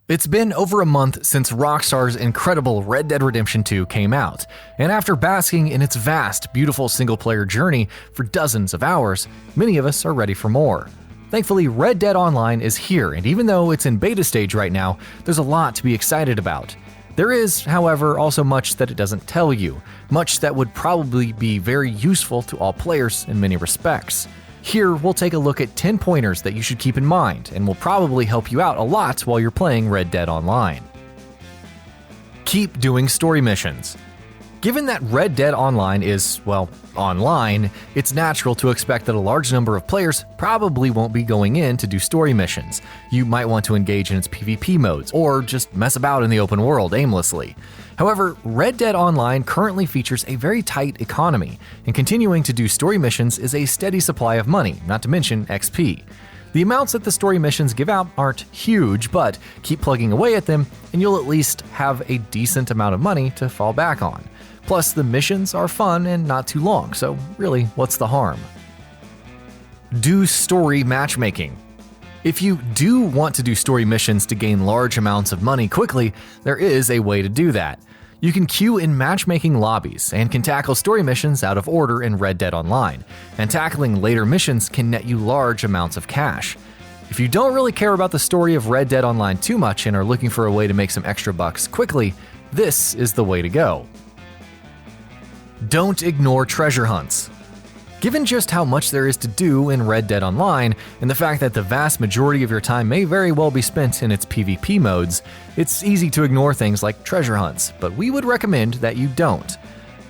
It's been over a month since Rockstar's incredible Red Dead Redemption 2 came out, and after basking in its vast, beautiful single-player journey for dozens of hours, many of us are ready for more. Thankfully, Red Dead Online is here, and even though it's in beta stage right now, there's a lot to be excited about. There is, however, also much that it doesn't tell you, much that would probably be very useful to all players in many respects. Here, we'll take a look at 10 pointers that you should keep in mind, and will probably help you out a lot while you're playing Red Dead Online. Keep doing story missions. Given that Red Dead Online is, well, online, it's natural to expect that a large number of players probably won't be going in to do story missions. You might want to engage in its PvP modes, or just mess about in the open world aimlessly. However, Red Dead Online currently features a very tight economy, and continuing to do story missions is a steady supply of money, not to mention XP. The amounts that the story missions give out aren't huge, but keep plugging away at them, and you'll at least have a decent amount of money to fall back on. Plus, the missions are fun and not too long, so really, what's the harm? Do story matchmaking. If you do want to do story missions to gain large amounts of money quickly, there is a way to do that. You can queue in matchmaking lobbies and can tackle story missions out of order in Red Dead Online, and tackling later missions can net you large amounts of cash. If you don't really care about the story of Red Dead Online too much and are looking for a way to make some extra bucks quickly, this is the way to go. Don't ignore treasure hunts. Given just how much there is to do in Red Dead Online, and the fact that the vast majority of your time may very well be spent in its PvP modes, it's easy to ignore things like treasure hunts, but we would recommend that you don't.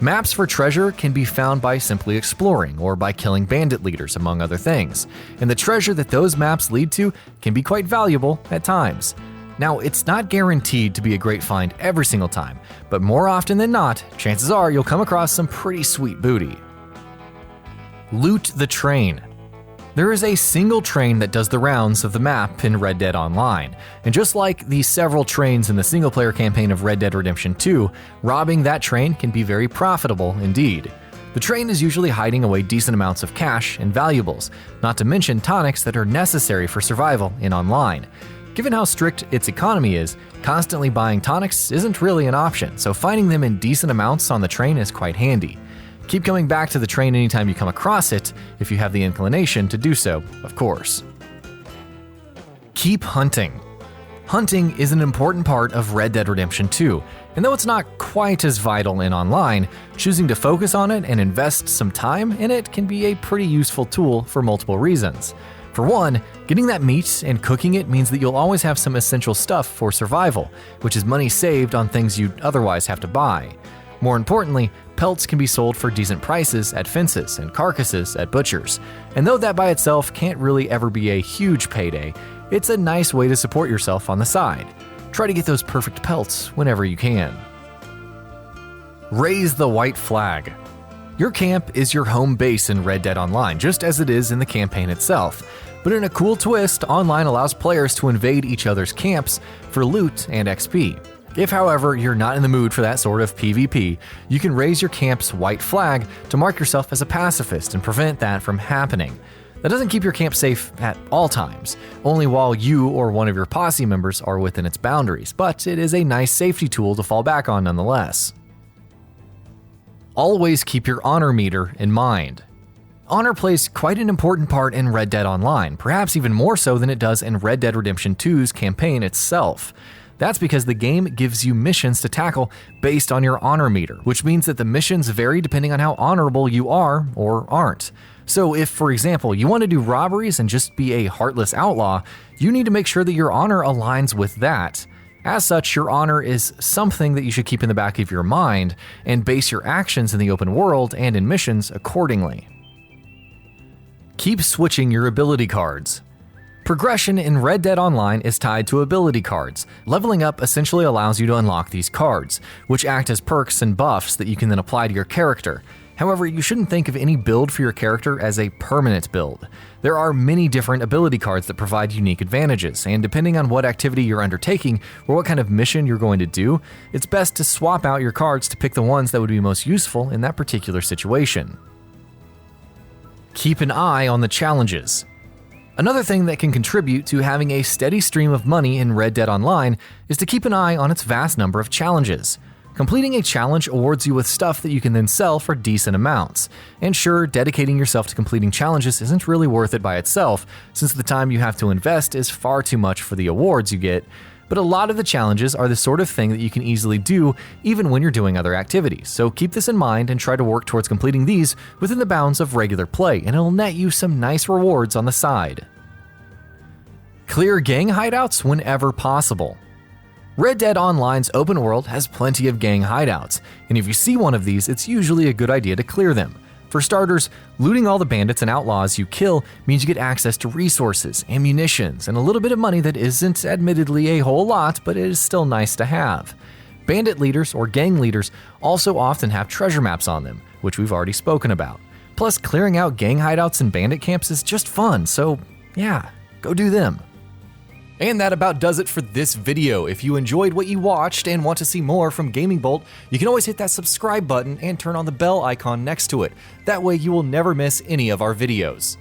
Maps for treasure can be found by simply exploring or by killing bandit leaders, among other things, and the treasure that those maps lead to can be quite valuable at times. Now, it's not guaranteed to be a great find every single time, but more often than not, chances are you'll come across some pretty sweet booty. Loot the train. There is a single train that does the rounds of the map in Red Dead Online, and just like the several trains in the single-player campaign of Red Dead Redemption 2, robbing that train can be very profitable indeed. The train is usually hiding away decent amounts of cash and valuables, not to mention tonics that are necessary for survival in Online. Given how strict its economy is, constantly buying tonics isn't really an option, so finding them in decent amounts on the train is quite handy. Keep coming back to the train anytime you come across it, if you have the inclination to do so, of course. Keep hunting. Hunting is an important part of Red Dead Redemption 2, and though it's not quite as vital in Online, choosing to focus on it and invest some time in it can be a pretty useful tool for multiple reasons. For one, getting that meat and cooking it means that you'll always have some essential stuff for survival, which is money saved on things you'd otherwise have to buy. More importantly, pelts can be sold for decent prices at fences and carcasses at butchers, and though that by itself can't really ever be a huge payday, it's a nice way to support yourself on the side. Try to get those perfect pelts whenever you can. Raise the white flag. Your camp is your home base in Red Dead Online, just as it is in the campaign itself. But in a cool twist, Online allows players to invade each other's camps for loot and XP. If, however, you're not in the mood for that sort of PvP, you can raise your camp's white flag to mark yourself as a pacifist and prevent that from happening. That doesn't keep your camp safe at all times, only while you or one of your posse members are within its boundaries, but it is a nice safety tool to fall back on nonetheless. Always keep your honor meter in mind. Honor plays quite an important part in Red Dead Online, perhaps even more so than it does in Red Dead Redemption 2's campaign itself. That's because the game gives you missions to tackle based on your honor meter, which means that the missions vary depending on how honorable you are or aren't. So if, for example, you want to do robberies and just be a heartless outlaw, you need to make sure that your honor aligns with that. As such, your honor is something that you should keep in the back of your mind and base your actions in the open world and in missions accordingly. Keep switching your ability cards. Progression in Red Dead Online is tied to ability cards. Leveling up essentially allows you to unlock these cards, which act as perks and buffs that you can then apply to your character. However, you shouldn't think of any build for your character as a permanent build. There are many different ability cards that provide unique advantages, and depending on what activity you're undertaking or what kind of mission you're going to do, it's best to swap out your cards to pick the ones that would be most useful in that particular situation. Keep an eye on the challenges. Another thing that can contribute to having a steady stream of money in Red Dead Online is to keep an eye on its vast number of challenges. Completing a challenge awards you with stuff that you can then sell for decent amounts. And sure, dedicating yourself to completing challenges isn't really worth it by itself, since the time you have to invest is far too much for the awards you get, but a lot of the challenges are the sort of thing that you can easily do even when you're doing other activities, so keep this in mind and try to work towards completing these within the bounds of regular play, and it'll net you some nice rewards on the side. Clear gang hideouts whenever possible. Red Dead Online's open world has plenty of gang hideouts, and if you see one of these, it's usually a good idea to clear them. For starters, looting all the bandits and outlaws you kill means you get access to resources, ammunitions, and a little bit of money that isn't admittedly a whole lot, but it is still nice to have. Bandit leaders or gang leaders also often have treasure maps on them, which we've already spoken about. Plus, clearing out gang hideouts and bandit camps is just fun, so yeah, go do them. And that about does it for this video. If you enjoyed what you watched and want to see more from GamingBolt, you can always hit that subscribe button and turn on the bell icon next to it. That way you will never miss any of our videos.